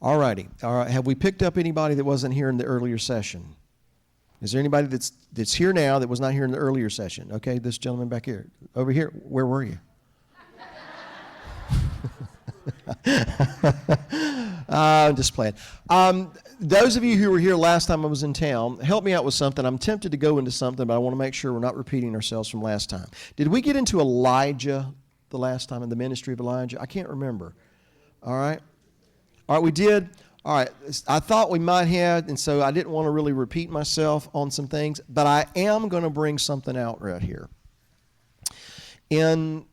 All righty. All right. Have we picked up anybody that wasn't here in the earlier session? Is there anybody that's here now that was not here in the earlier session? Okay, this gentleman back here. Over here. Where were you? I'm just playing. Those of you who were here last time I was in town, help me out with something. I'm tempted to go into something, but I want to make sure we're not repeating ourselves from last time. Did we get into Elijah the last time, in the ministry of Elijah? I can't remember. All right. All right, we did. All right. I thought we might have, and so I didn't want to really repeat myself on some things, but I am going to bring something out right here. In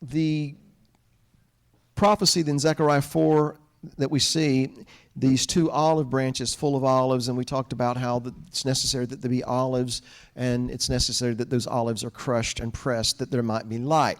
the prophecy in Zechariah 4 that we see, these two olive branches full of olives, and we talked about how it's necessary that there be olives, and it's necessary that those olives are crushed and pressed that there might be light.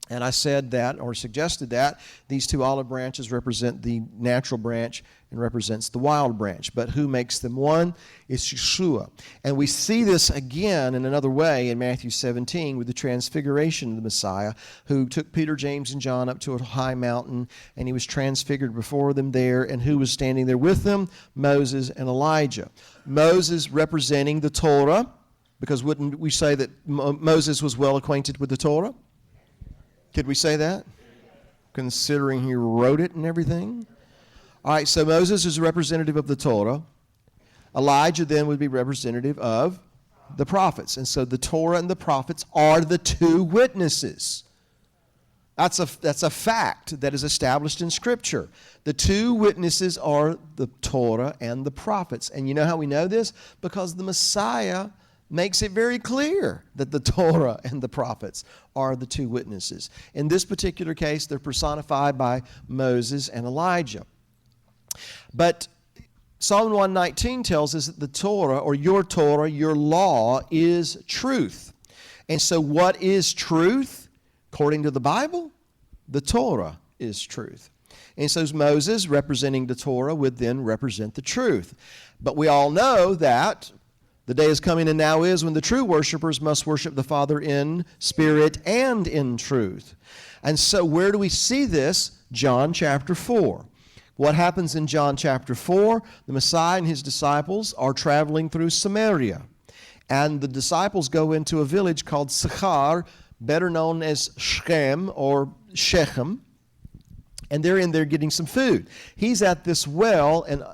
And I said that, or suggested that, these two olive branches represent the natural branch and represents the wild branch. But who makes them one? It's Yeshua. And we see this again in another way in Matthew 17 with the transfiguration of the Messiah, who took Peter, James, and John up to a high mountain, and he was transfigured before them there. And who was standing there with them? Moses and Elijah. Moses representing the Torah, because wouldn't we say that Moses was well acquainted with the Torah? Could we say that? Considering he wrote it and everything? All right, so Moses is a representative of the Torah. Elijah then would be representative of the prophets. And so the Torah and the prophets are the two witnesses. That's a fact that is established in Scripture. The two witnesses are the Torah and the prophets. And you know how we know this? Because the Messiah makes it very clear that the Torah and the prophets are the two witnesses. In this particular case, they're personified by Moses and Elijah. But Psalm 119 tells us that the Torah, or your law, is truth. And so what is truth? According to the Bible, the Torah is truth. And so Moses, representing the Torah, would then represent the truth. But we all know that the day is coming and now is when the true worshipers must worship the Father in spirit and in truth. And so where do we see this? John chapter 4. What happens in John chapter 4? The Messiah and his disciples are traveling through Samaria. And the disciples go into a village called Sychar, better known as Shechem or Shechem. And they're in there getting some food. He's at this well, and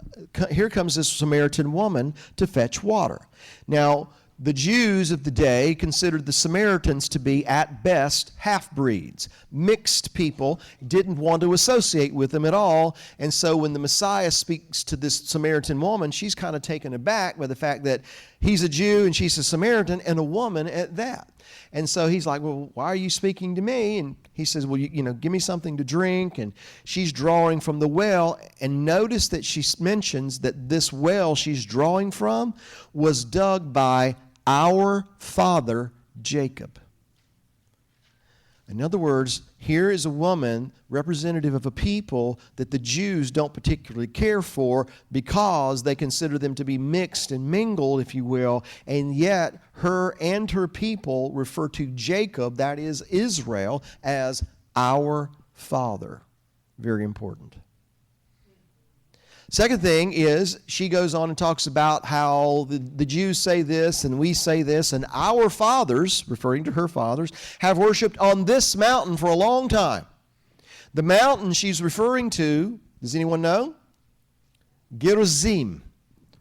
here comes this Samaritan woman to fetch water. Now, the Jews of the day considered the Samaritans to be, at best, half-breeds, mixed people, didn't want to associate with them at all. And so when the Messiah speaks to this Samaritan woman, she's kind of taken aback by the fact that he's a Jew and she's a Samaritan, and a woman at that. And so he's like, well, why are you speaking to me? And he says, well, give me something to drink. And she's drawing from the well. And notice that she mentions that this well she's drawing from was dug by our father Jacob. In other words, here is a woman representative of a people that the Jews don't particularly care for because they consider them to be mixed and mingled, if you will, and yet her and her people refer to Jacob, that is Israel, as our father. Very important. Second thing is, she goes on and talks about how the Jews say this and we say this, and our fathers, referring to her fathers, have worshipped on this mountain for a long time. The mountain she's referring to, does anyone know? Gerizim.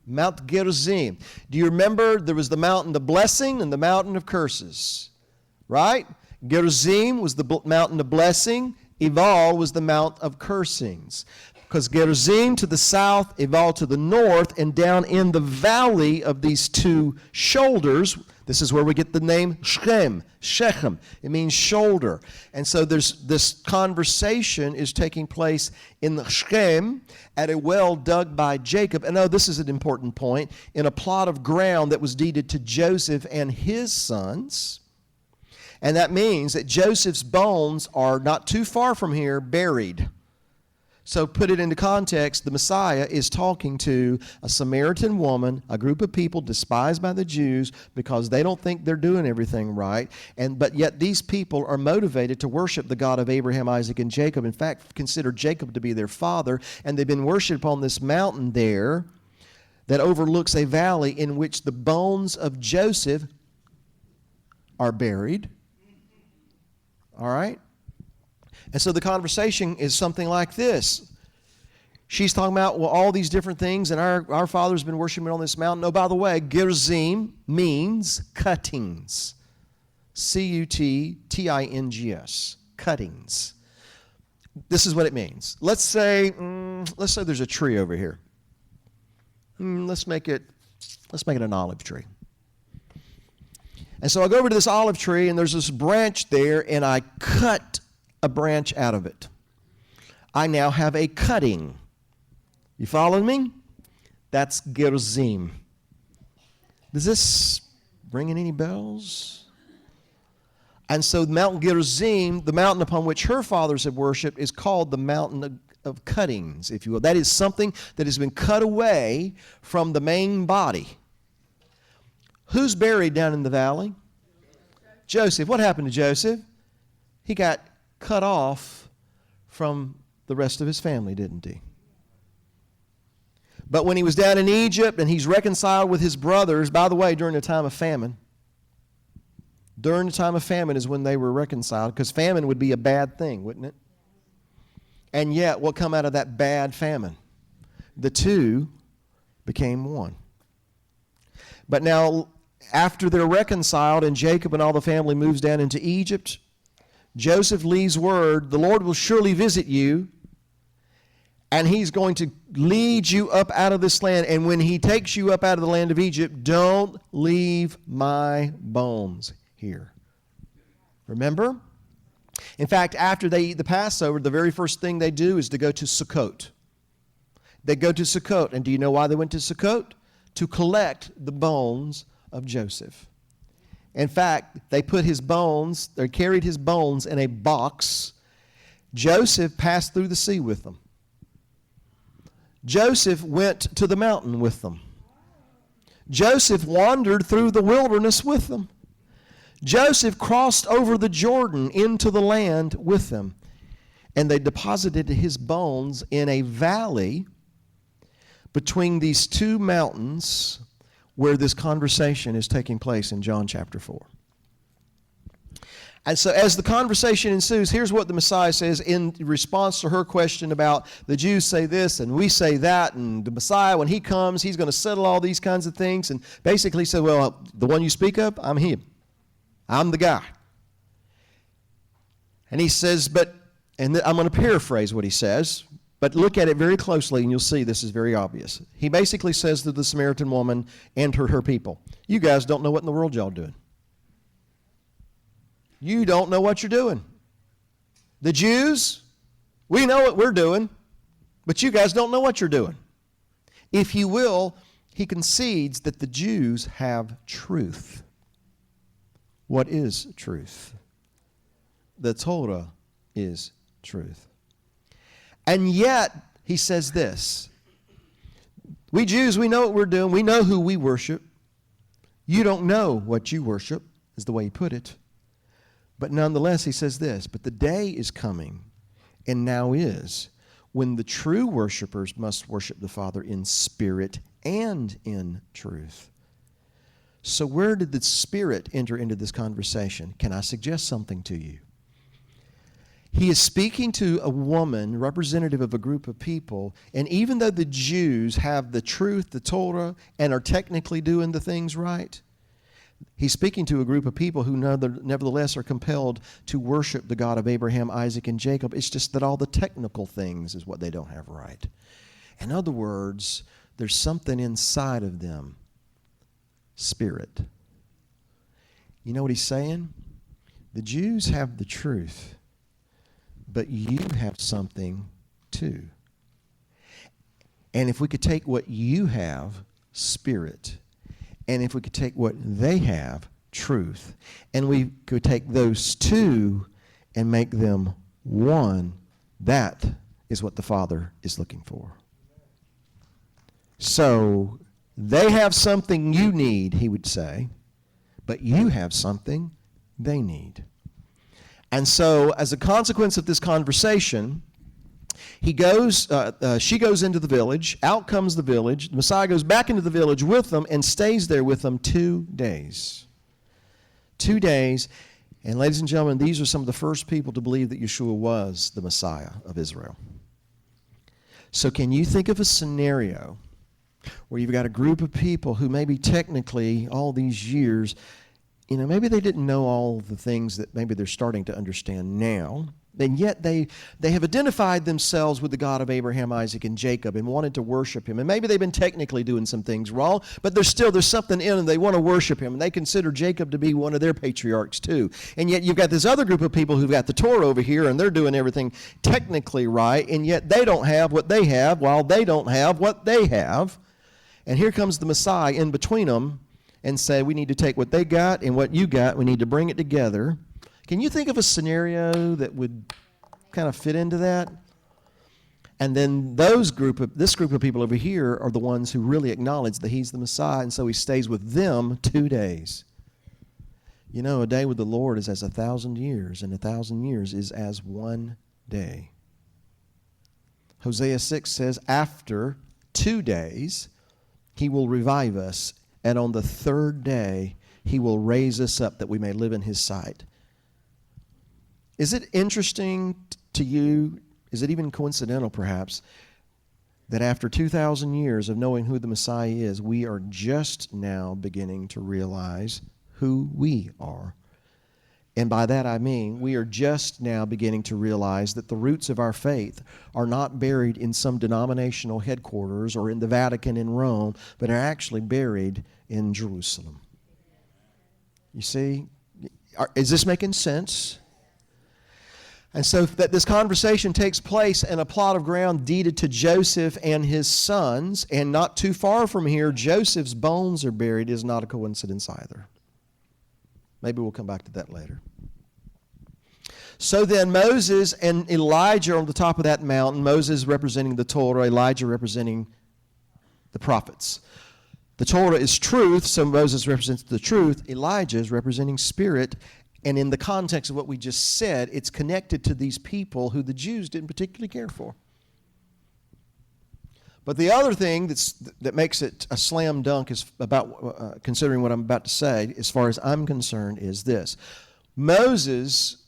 Mount Gerizim. Do you remember there was the mountain of blessing and the mountain of curses? Right? Gerizim was the mountain of blessing. Ebal was the mount of cursings. Because Gerizim to the south, Ebal to the north, and down in the valley of these two shoulders, this is where we get the name Shechem. It means shoulder. And so there's this conversation is taking place in the Shechem at a well dug by Jacob. And this is an important point, in a plot of ground that was deeded to Joseph and his sons. And that means that Joseph's bones are not too far from here buried. So put it into context, the Messiah is talking to a Samaritan woman, a group of people despised by the Jews because they don't think they're doing everything right, but yet these people are motivated to worship the God of Abraham, Isaac, and Jacob. In fact, consider Jacob to be their father, and they've been worshipped on this mountain there that overlooks a valley in which the bones of Joseph are buried. All right? And so the conversation is something like this. She's talking about, well, all these different things, and our father's been worshiping on this mountain. Oh, by the way, Gerizim means cuttings. C-U-T-T-I-N-G-S. Cuttings. This is what it means. Let's say there's a tree over here. Let's make it an olive tree. And so I go over to this olive tree, and there's this branch there, and I cut a branch out of it. I now have a cutting. You following me? That's Gerizim. Does this ring any bells? And so Mount Gerizim, the mountain upon which her fathers had worshipped, is called the mountain of cuttings, if you will. That is something that has been cut away from the main body. Who's buried down in the valley? Joseph. What happened to Joseph? He got cut off from the rest of his family, didn't he? But when he was down in Egypt and he's reconciled with his brothers, by the way, during the time of famine is when they were reconciled, because famine would be a bad thing, wouldn't it? And yet, what come out of that bad famine? The two became one. But now, after they're reconciled and Jacob and all the family moves down into Egypt, Joseph leaves word, the Lord will surely visit you, and he's going to lead you up out of this land. And when he takes you up out of the land of Egypt, don't leave my bones here. Remember? In fact, after they eat the Passover, the very first thing they do is to go to Sukkot. They go to Sukkot. And do you know why they went to Sukkot? To collect the bones of Joseph. In fact, they carried his bones in a box. Joseph passed through the sea with them. Joseph went to the mountain with them. Joseph wandered through the wilderness with them. Joseph crossed over the Jordan into the land with them. And they deposited his bones in a valley between these two mountains where this conversation is taking place in John chapter 4. And so as the conversation ensues, here's what the Messiah says in response to her question about the Jews say this and we say that, and the Messiah, when he comes, he's going to settle all these kinds of things, and basically said, well, the one you speak of, I'm him. I'm the guy. And he says, I'm going to paraphrase what he says, but look at it very closely and you'll see this is very obvious. He basically says to the Samaritan woman and her people, you guys don't know what in the world y'all doing. You don't know what you're doing. The Jews, we know what we're doing, but you guys don't know what you're doing. If you will, he concedes that the Jews have truth. What is truth? The Torah is truth. And yet, he says this, we Jews, we know what we're doing. We know who we worship. You don't know what you worship, is the way he put it. But nonetheless, he says this, but the day is coming, and now is, when the true worshipers must worship the Father in spirit and in truth. So where did the Spirit enter into this conversation? Can I suggest something to you? He is speaking to a woman, representative of a group of people, and even though the Jews have the truth, the Torah, and are technically doing the things right, he's speaking to a group of people who nevertheless are compelled to worship the God of Abraham, Isaac, and Jacob. It's just that all the technical things is what they don't have right. In other words, there's something inside of them. Spirit. You know what he's saying? The Jews have the truth, but you have something too. And if we could take what you have, spirit, and if we could take what they have, truth, and we could take those two and make them one, that is what the Father is looking for. So they have something you need, he would say, but you have something they need. And so as a consequence of this conversation, she goes into the village, out comes the village, the Messiah goes back into the village with them and stays there with them 2 days. 2 days. And ladies and gentlemen, these are some of the first people to believe that Yeshua was the Messiah of Israel. So can you think of a scenario where you've got a group of people who maybe technically all these years, maybe they didn't know all the things that maybe they're starting to understand now, and yet they have identified themselves with the God of Abraham, Isaac, and Jacob and wanted to worship him. And maybe they've been technically doing some things wrong, but there's something in them. They want to worship him, and they consider Jacob to be one of their patriarchs too. And yet you've got this other group of people who've got the Torah over here, and they're doing everything technically right, and yet they don't have what they have while they don't have what they have. And here comes the Messiah in between them and say, we need to take what they got and what you got, we need to bring it together. Can you think of a scenario that would kind of fit into that? And then this group of people over here are the ones who really acknowledge that he's the Messiah, and so he stays with them 2 days. A day with the Lord is as 1,000 years, and 1,000 years is as 1 day. Hosea 6 says, after 2 days, he will revive us, and on the 3rd day, he will raise us up that we may live in his sight. Is it interesting to you, is it even coincidental perhaps, that after 2,000 years of knowing who the Messiah is, we are just now beginning to realize who we are? And by that I mean, we are just now beginning to realize that the roots of our faith are not buried in some denominational headquarters or in the Vatican in Rome, but are actually buried in Jerusalem. You see, is this making sense? And so that this conversation takes place in a plot of ground deeded to Joseph and his sons, and not too far from here, Joseph's bones are buried, is not a coincidence either. Maybe we'll come back to that later. So then Moses and Elijah are on the top of that mountain, Moses representing the Torah, Elijah representing the prophets. The Torah is truth, so Moses represents the truth, Elijah is representing spirit. And in the context of what we just said, it's connected to these people who the Jews didn't particularly care for. But the other thing that makes it a slam dunk is about considering what I'm about to say, as far as I'm concerned, is this. Moses,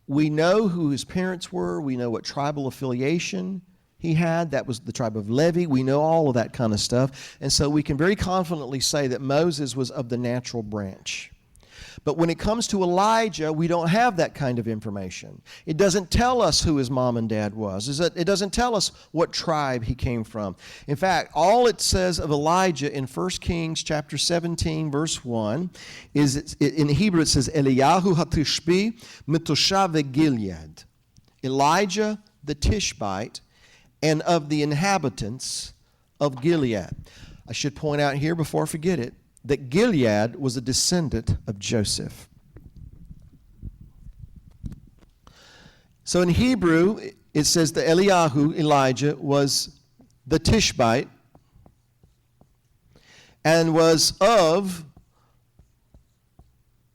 we know who his parents were. We know what tribal affiliation he had. That was the tribe of Levi. We know all of that kind of stuff. And so we can very confidently say that Moses was of the natural branch. But when it comes to Elijah, we don't have that kind of information. It doesn't tell us who his mom and dad was. It doesn't tell us what tribe he came from. In fact, all it says of Elijah in 1 Kings chapter 17, verse 1, is in Hebrew it says, Eliyahu ha-Tishbi mitoshav Gilead. Elijah the Tishbite, and of the inhabitants of Gilead. I should point out here before I forget it, that Gilead was a descendant of Joseph. So in Hebrew, it says that Eliyahu, Elijah, was the Tishbite and was of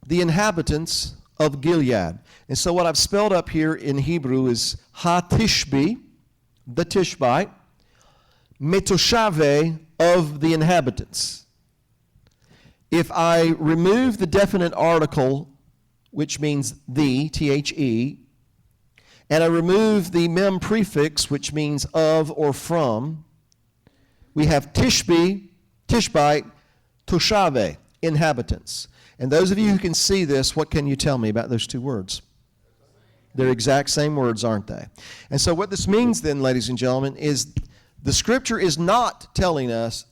the inhabitants of Gilead. And so what I've spelled up here in Hebrew is Ha-Tishbi, the Tishbite, Metoshave, of the inhabitants. If I remove the definite article, which means the, T-H-E, and I remove the mem prefix, which means of or from, we have Tishbi, Tishbite, Toshave, inhabitants. And those of you who can see this, what can you tell me about those two words? They're exact same words, aren't they? And so what this means then, ladies and gentlemen, is the Scripture is not telling us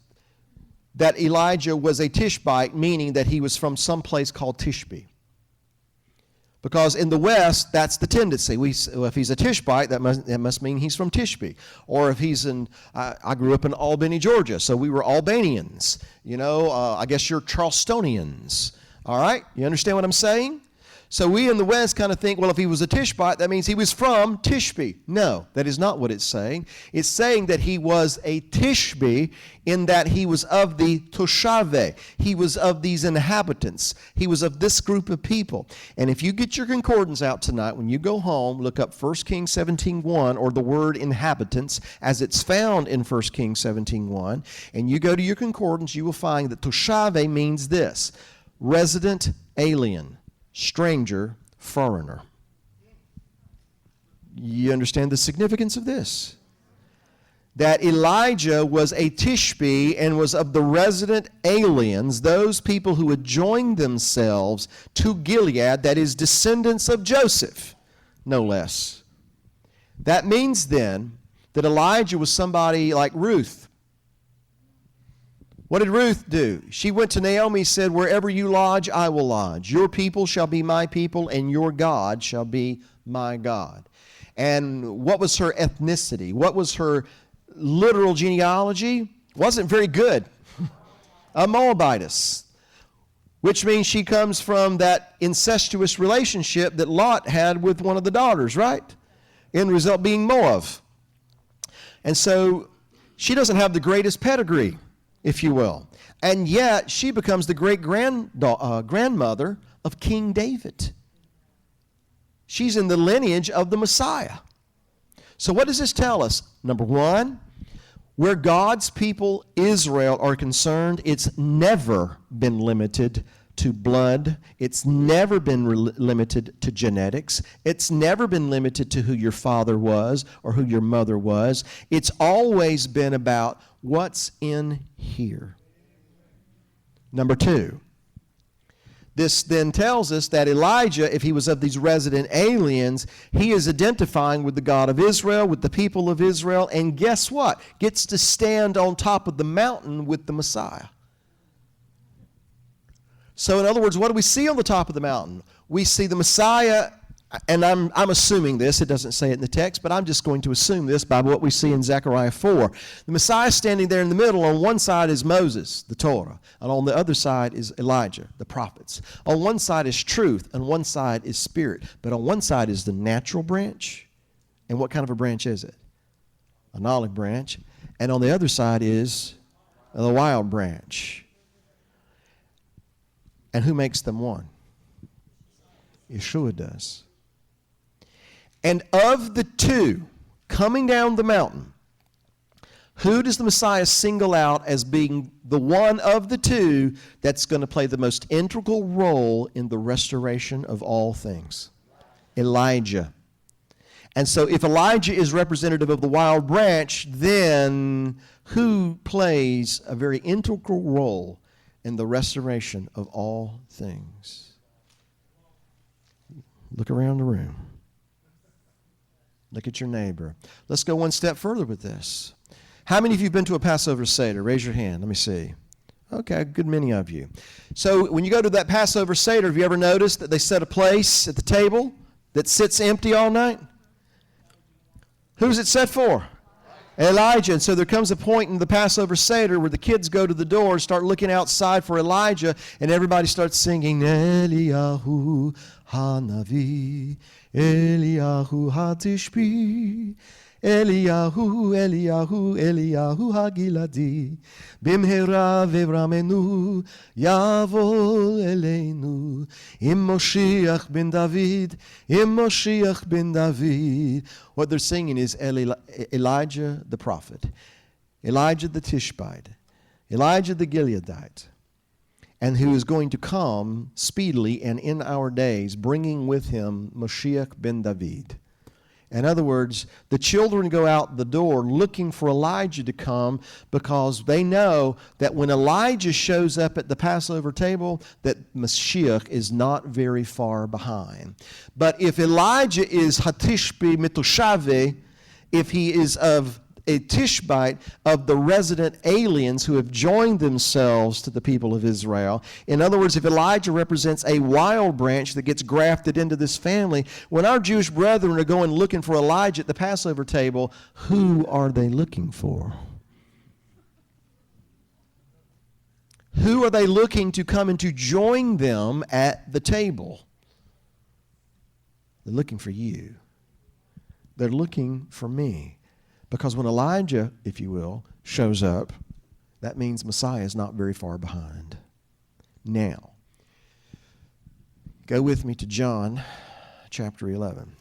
that Elijah was a Tishbite, meaning that he was from some place called Tishbe. Because in the West, that's the tendency. If he's a Tishbite, that must mean he's from Tishbe. Or if he's I grew up in Albany, Georgia, so we were Albanians. I guess you're Charlestonians. All right? You understand what I'm saying? So we in the West kind of think, well, if he was a Tishbite, that means he was from Tishbe. No, that is not what it's saying. It's saying that he was a Tishbe in that he was of the Toshave. He was of these inhabitants. He was of this group of people. And if you get your concordance out tonight, when you go home, look up 1 Kings 17:1 or the word inhabitants as it's found in 1 Kings 17:1, and you go to your concordance, you will find that Toshave means this: resident, alien, stranger, foreigner. You understand the significance of this? That Elijah was a Tishbe and was of the resident aliens, those people who had joined themselves to Gilead, that is, descendants of Joseph, no less. That means then that Elijah was somebody like Ruth. What did Ruth do? She went to Naomi and said, wherever you lodge, I will lodge. Your people shall be my people, and your God shall be my God. And what was her ethnicity? What was her literal genealogy? Wasn't very good. A Moabitess, which means she comes from that incestuous relationship that Lot had with one of the daughters, right? End result being Moab. And so she doesn't have the greatest pedigree, if you will. And yet, she becomes the great-grandmother of King David. She's in the lineage of the Messiah. So what does this tell us? Number one, where God's people, Israel, are concerned, it's never been limited to blood. It's never been limited to genetics. It's never been limited to who your father was or who your mother was. It's always been about what's in here. Number two, this then tells us that Elijah, if he was of these resident aliens, he is identifying with the God of Israel, with the people of Israel, and guess what? Gets to stand on top of the mountain with the Messiah. So in other words, what do we see on the top of the mountain? We see the Messiah, and I'm assuming this, it doesn't say it in the text, but I'm just going to assume this by what we see in Zachariah 4. The Messiah standing there in the middle. On one side is Moses, the Torah, and on the other side is Elijah, the prophets. On one side is truth, and one side is spirit. But on one side is the natural branch, and what kind of a branch is it? An olive branch. And on the other side is the wild branch. And who makes them one? Yeshua does. And of the two coming down the mountain, who does the Messiah single out as being the one of the two that's going to play the most integral role in the restoration of all things? Elijah. And so if Elijah is representative of the wild branch, then who plays a very integral role in the restoration of all things? Look around the room. Look at your neighbor. Let's go one step further with this. How many of you have been to a Passover Seder? Raise your hand. Let me see. Okay, a good many of you. So when you go to that Passover Seder, have you ever noticed that they set a place at the table that sits empty all night? Who's it set for? Elijah. And so there comes a point in the Passover Seder where the kids go to the door, start looking outside for Elijah, and everybody starts singing, Eliyahu Hanavi, Eliyahu Hatishbi, Eliyahu, Eliyahu, Eliyahu Hagiladi, Bimhera vevramenu, Yavo Eleinu, Im Moshiach ben David, Im Moshiach ben David. What they're singing is Elijah the prophet, Elijah the Tishbite, Elijah the Gileadite, and who is going to come speedily and in our days, bringing with him Moshiach ben David. In other words, the children go out the door looking for Elijah to come because they know that when Elijah shows up at the Passover table, that Mashiach is not very far behind. But if Elijah is Hatishbi Mitushave, if he is of a Tishbite, of the resident aliens who have joined themselves to the people of Israel. In other words, if Elijah represents a wild branch that gets grafted into this family, when our Jewish brethren are going looking for Elijah at the Passover table, who are they looking for? Who are they looking to come and to join them at the table? They're looking for you. They're looking for me. Because when Elijah, if you will, shows up, that means Messiah is not very far behind. Now, go with me to John chapter 11.